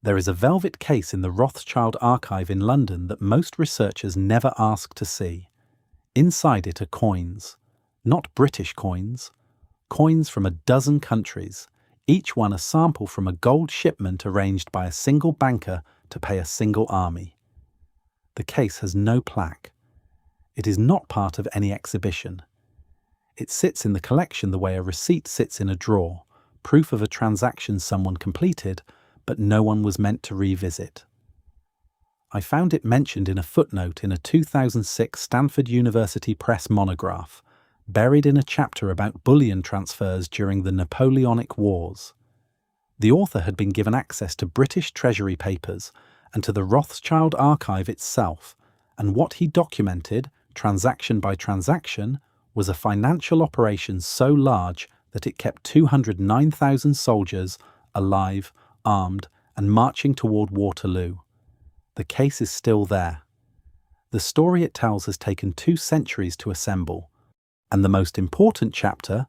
There is a velvet case in the Rothschild Archive in London that most researchers never ask to see. Inside it are coins, not British coins, coins from a dozen countries, each one a sample from a gold shipment arranged by a single banker to pay a single army. The case has no plaque. It is not part of any exhibition. It sits in the collection the way a receipt sits in a drawer, proof of a transaction someone completed, but no one was meant to revisit. I found it mentioned in a footnote in a 2006 Stanford University Press monograph, buried in a chapter about bullion transfers during the Napoleonic Wars. The author had been given access to British Treasury papers and to the Rothschild Archive itself, and what he documented, transaction by transaction, was a financial operation so large that it kept 209,000 soldiers alive, armed, and marching toward Waterloo. The case is still there. The story it tells has taken 2 centuries to assemble, and the most important chapter,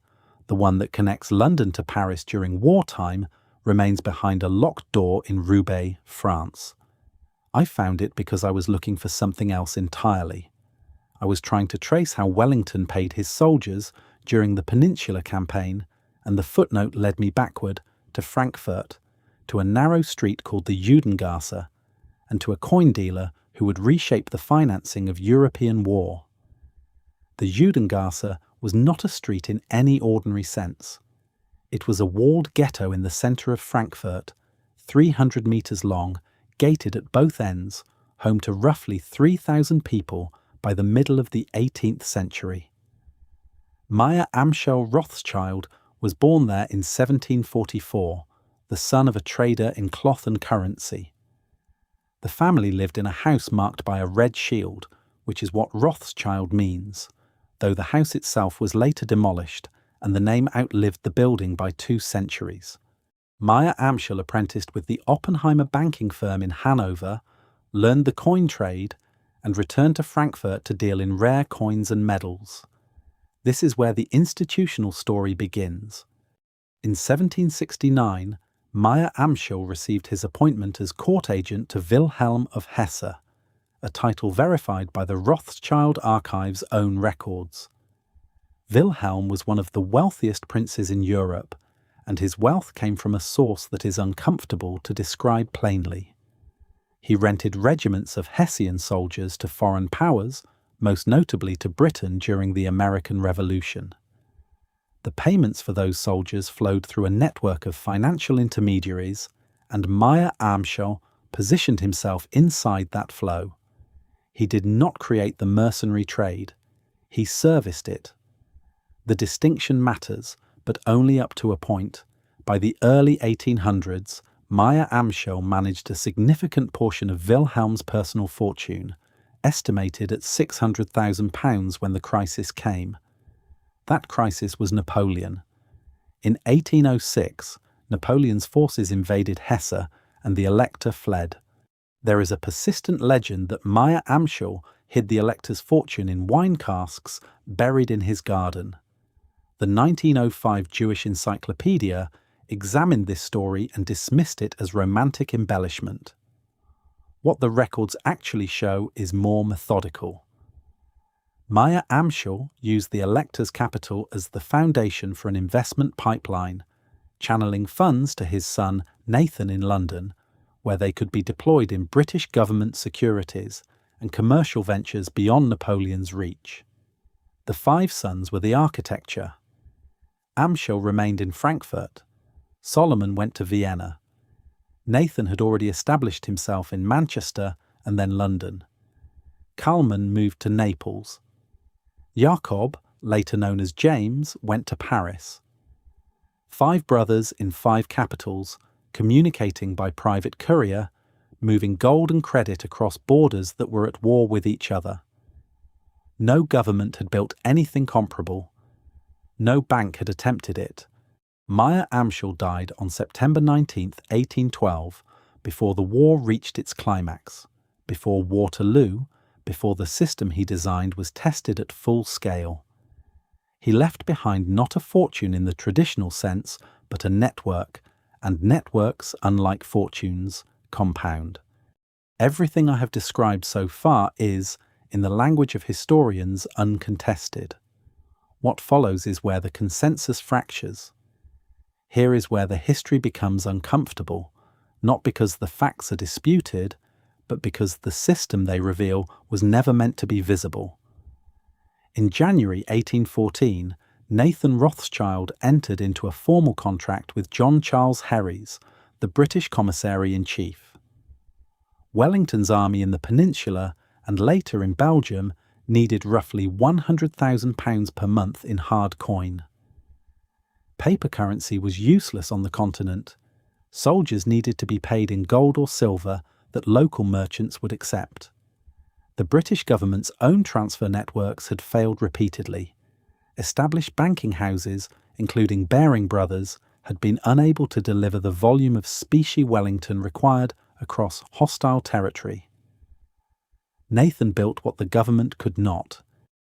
the one that connects London to Paris during wartime, remains behind a locked door in Roubaix, France. I found it because I was looking for something else entirely. I was trying to trace how Wellington paid his soldiers during the Peninsular Campaign, and the footnote led me backward to Frankfurt, to a narrow street called the Judengasse, and to a coin dealer who would reshape the financing of European war. The Judengasse was not a street in any ordinary sense. It was a walled ghetto in the centre of Frankfurt, 300 metres long, gated at both ends, home to roughly 3,000 people by the middle of the 18th century. Meyer Amschel Rothschild was born there in 1744, the son of a trader in cloth and currency. The family lived in a house marked by a red shield, which is what Rothschild means, though the house itself was later demolished and the name outlived the building by 2 centuries. Meyer Amschel apprenticed with the Oppenheimer banking firm in Hanover, learned the coin trade, and returned to Frankfurt to deal in rare coins and medals. This is where the institutional story begins. In 1769, Meyer Amschel received his appointment as court agent to Wilhelm of Hesse, a title verified by the Rothschild Archive's own records. Wilhelm was one of the wealthiest princes in Europe, and his wealth came from a source that is uncomfortable to describe plainly. He rented regiments of Hessian soldiers to foreign powers, most notably to Britain during the American Revolution. The payments for those soldiers flowed through a network of financial intermediaries, and Meyer Amschel positioned himself inside that flow. He did not create the mercenary trade. He serviced it. The distinction matters, but only up to a point. By the early 1800s, Meyer Amschel managed a significant portion of Wilhelm's personal fortune, estimated at £600,000 when the crisis came. That crisis was Napoleon. In 1806, Napoleon's forces invaded Hesse and the Elector fled. There is a persistent legend that Meyer Amschel hid the Elector's fortune in wine casks buried in his garden. The 1905 Jewish Encyclopedia examined this story and dismissed it as romantic embellishment. What the records actually show is more methodical. Meyer Amschel used the Elector's capital as the foundation for an investment pipeline, channeling funds to his son Nathan in London, where they could be deployed in British government securities and commercial ventures beyond Napoleon's reach. The 5 sons were the architecture. Amschel remained in Frankfurt. Solomon went to Vienna. Nathan had already established himself in Manchester and then London. Kalman moved to Naples. Jacob, later known as James, went to Paris. 5 brothers in 5 capitals, communicating by private courier, moving gold and credit across borders that were at war with each other. No government had built anything comparable. No bank had attempted it. Meyer Amschel died on September 19, 1812, before the war reached its climax, before Waterloo, before the system he designed was tested at full scale. He left behind not a fortune in the traditional sense, but a network, and networks, unlike fortunes, compound. Everything I have described so far is, in the language of historians, uncontested. What follows is where the consensus fractures. Here is where the history becomes uncomfortable, not because the facts are disputed, but because the system they reveal was never meant to be visible. In January 1814, Nathan Rothschild entered into a formal contract with John Charles Herries, the British Commissary-in-Chief. Wellington's army in the peninsula and later in Belgium needed roughly £100,000 per month in hard coin. Paper currency was useless on the continent. Soldiers needed to be paid in gold or silver that local merchants would accept. The British government's own transfer networks had failed repeatedly. Established banking houses, including Baring Brothers, had been unable to deliver the volume of specie Wellington required across hostile territory. Nathan built what the government could not.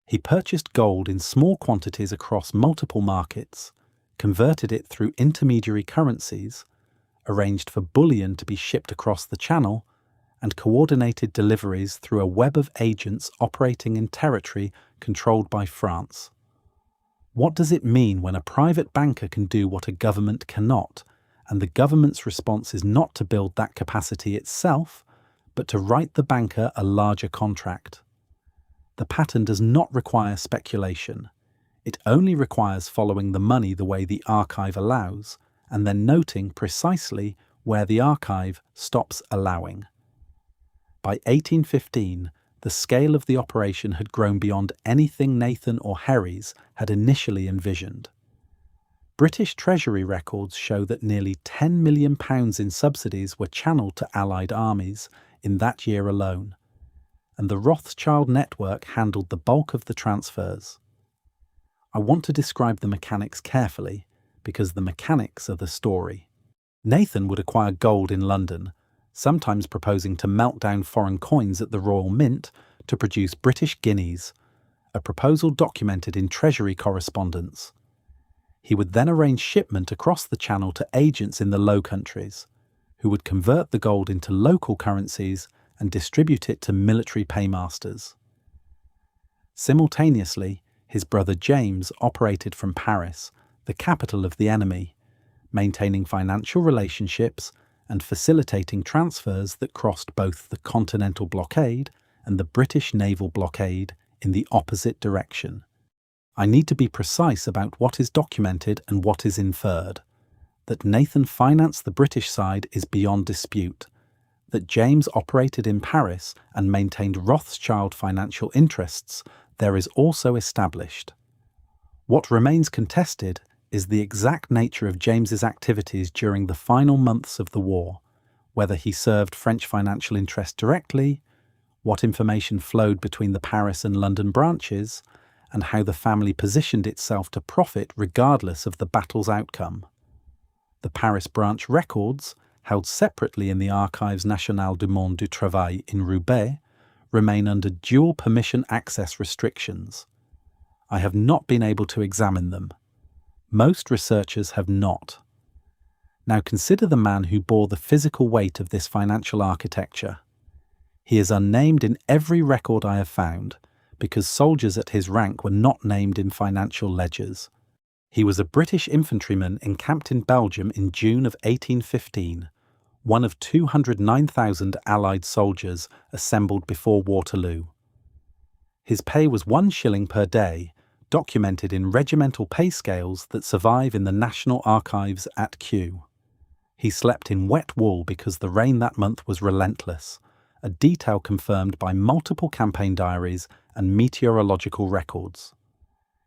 He purchased gold in small quantities across multiple markets, converted it through intermediary currencies, arranged for bullion to be shipped across the Channel, and coordinated deliveries through a web of agents operating in territory controlled by France. What does it mean when a private banker can do what a government cannot, and the government's response is not to build that capacity itself, but to write the banker a larger contract? The pattern does not require speculation. It only requires following the money the way the archive allows, and then noting precisely where the archive stops allowing. By 1815, the scale of the operation had grown beyond anything Nathan or Herries had initially envisioned. British Treasury records show that nearly £10 million in subsidies were channeled to Allied armies in that year alone, and the Rothschild network handled the bulk of the transfers. I want to describe the mechanics carefully, because the mechanics are the story. Nathan would acquire gold in London, sometimes proposing to melt down foreign coins at the Royal Mint to produce British guineas, a proposal documented in Treasury correspondence. He would then arrange shipment across the Channel to agents in the Low Countries, who would convert the gold into local currencies and distribute it to military paymasters. Simultaneously, his brother James operated from Paris, the capital of the enemy, maintaining financial relationships and facilitating transfers that crossed both the Continental blockade and the British naval blockade in the opposite direction. I need to be precise about what is documented and what is inferred. That Nathan financed the British side is beyond dispute. That James operated in Paris and maintained Rothschild financial interests there is also established. What remains contested is the exact nature of James's activities during the final months of the war, whether he served French financial interests directly, what information flowed between the Paris and London branches, and how the family positioned itself to profit regardless of the battle's outcome. The Paris branch records, held separately in the Archives Nationales du Monde du Travail in Roubaix, remain under dual permission access restrictions. I have not been able to examine them. Most researchers have not. Now consider the man who bore the physical weight of this financial architecture. He is unnamed in every record I have found, because soldiers at his rank were not named in financial ledgers. He was a British infantryman encamped in Belgium in June of 1815, one of 209,000 Allied soldiers assembled before Waterloo. His pay was 1 shilling per day, documented in regimental pay scales that survive in the National Archives at Kew. He slept in wet wool because the rain that month was relentless, a detail confirmed by multiple campaign diaries and meteorological records.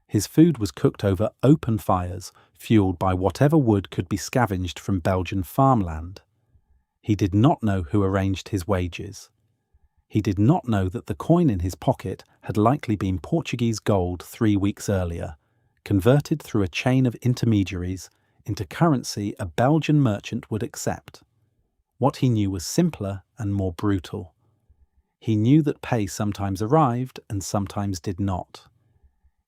His food was cooked over open fires, fueled by whatever wood could be scavenged from Belgian farmland. He did not know who arranged his wages. He did not know that the coin in his pocket had likely been Portuguese gold 3 weeks earlier, converted through a chain of intermediaries into currency a Belgian merchant would accept. What he knew was simpler and more brutal. He knew that pay sometimes arrived and sometimes did not.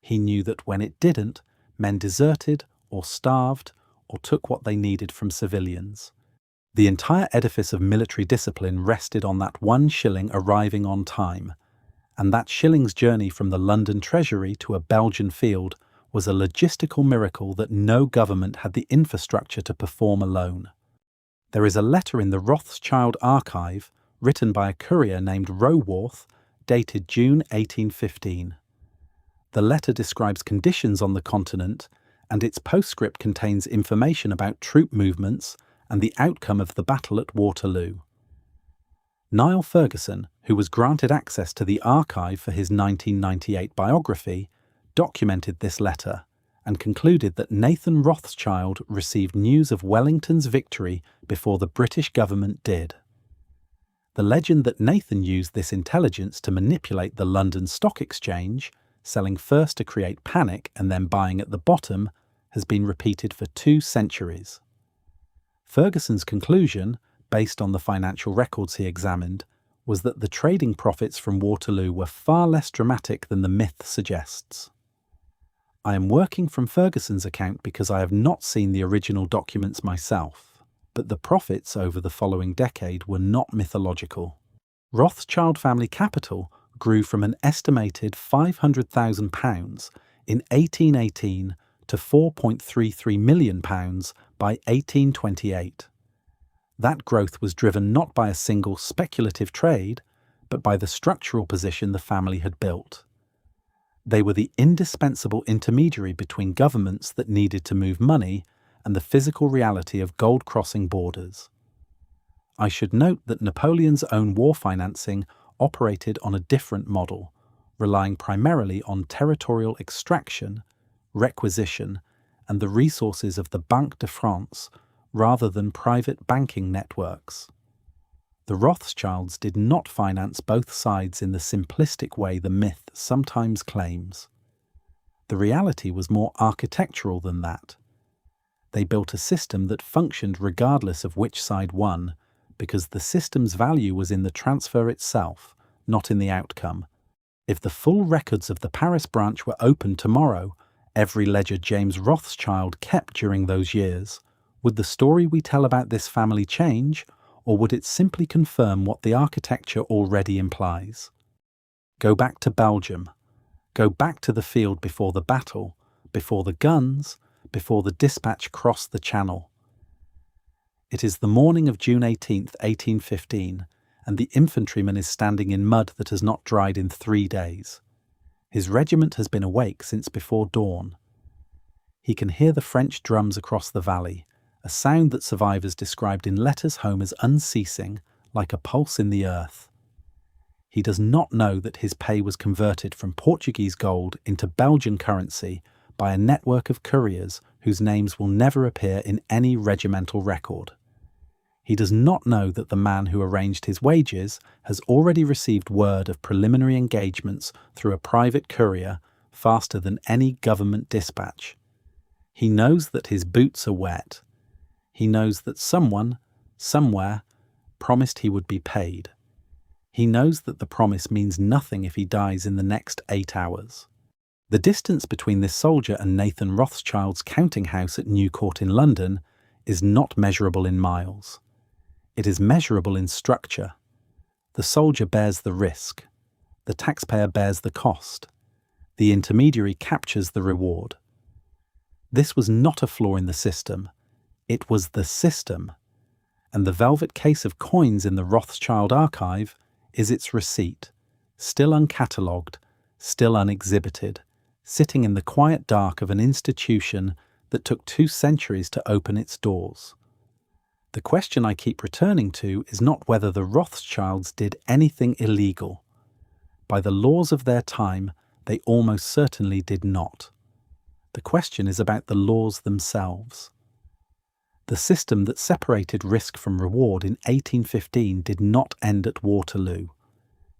He knew that when it didn't, men deserted or starved or took what they needed from civilians. The entire edifice of military discipline rested on that 1 shilling arriving on time, and that shilling's journey from the London Treasury to a Belgian field was a logistical miracle that no government had the infrastructure to perform alone. There is a letter in the Rothschild Archive written by a courier named Roubaix, dated June 1815. The letter describes conditions on the continent, and its postscript contains information about troop movements and the outcome of the battle at Waterloo. Niall Ferguson, who was granted access to the archive for his 1998 biography, documented this letter and concluded that Nathan Rothschild received news of Wellington's victory before the British government did. The legend that Nathan used this intelligence to manipulate the London Stock Exchange, selling first to create panic and then buying at the bottom, has been repeated for 2 centuries. Ferguson's conclusion, based on the financial records he examined, was that the trading profits from Waterloo were far less dramatic than the myth suggests. I am working from Ferguson's account because I have not seen the original documents myself, but the profits over the following decade were not mythological. Rothschild family capital grew from an estimated £500,000 in 1818 to £4.33 million by 1828. That growth was driven not by a single speculative trade, but by the structural position the family had built. They were the indispensable intermediary between governments that needed to move money and the physical reality of gold crossing borders. I should note that Napoleon's own war financing operated on a different model, relying primarily on territorial extraction, requisition, and the resources of the Banque de France rather than private banking networks. The Rothschilds did not finance both sides in the simplistic way the myth sometimes claims. The reality was more architectural than that. They built a system that functioned regardless of which side won, because the system's value was in the transfer itself, not in the outcome. If the full records of the Paris branch were opened tomorrow, every ledger James Rothschild kept during those years, would the story we tell about this family change, or would it simply confirm what the architecture already implies? Go back to Belgium. Go back to the field before the battle, before the guns, before the dispatch crossed the Channel. It is the morning of June 18th, 1815, and the infantryman is standing in mud that has not dried in 3 days. His regiment has been awake since before dawn. He can hear the French drums across the valley, a sound that survivors described in letters home as unceasing, like a pulse in the earth. He does not know that his pay was converted from Portuguese gold into Belgian currency by a network of couriers whose names will never appear in any regimental record. He does not know that the man who arranged his wages has already received word of preliminary engagements through a private courier faster than any government dispatch. He knows that his boots are wet. He knows that someone, somewhere, promised he would be paid. He knows that the promise means nothing if he dies in the next 8 hours. The distance between this soldier and Nathan Rothschild's counting house at New Court in London is not measurable in miles. It is measurable in structure. The soldier bears the risk. The taxpayer bears the cost. The intermediary captures the reward. This was not a flaw in the system. It was the system. And the velvet case of coins in the Rothschild Archive is its receipt, still uncatalogued, still unexhibited, sitting in the quiet dark of an institution that took 2 centuries to open its doors. The question I keep returning to is not whether the Rothschilds did anything illegal. By the laws of their time, they almost certainly did not. The question is about the laws themselves. The system that separated risk from reward in 1815 did not end at Waterloo.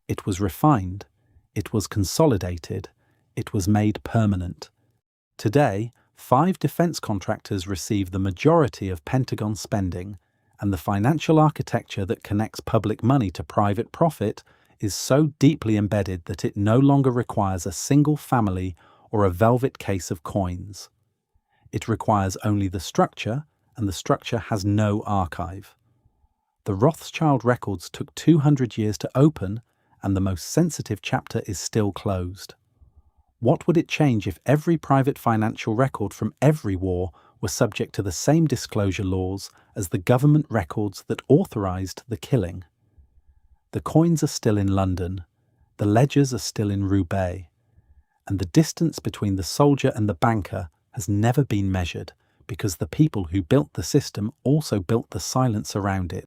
It was refined, it was consolidated, it was made permanent. Today, 5 defense contractors receive the majority of Pentagon spending, and the financial architecture that connects public money to private profit is so deeply embedded that it no longer requires a single family or a velvet case of coins. It requires only the structure, and the structure has no archive. The Rothschild records took 200 years to open, and the most sensitive chapter is still closed. What would it change if every private financial record from every war were subject to the same disclosure laws as the government records that authorised the killing? The coins are still in London, the ledgers are still in Roubaix, and the distance between the soldier and the banker has never been measured because the people who built the system also built the silence around it.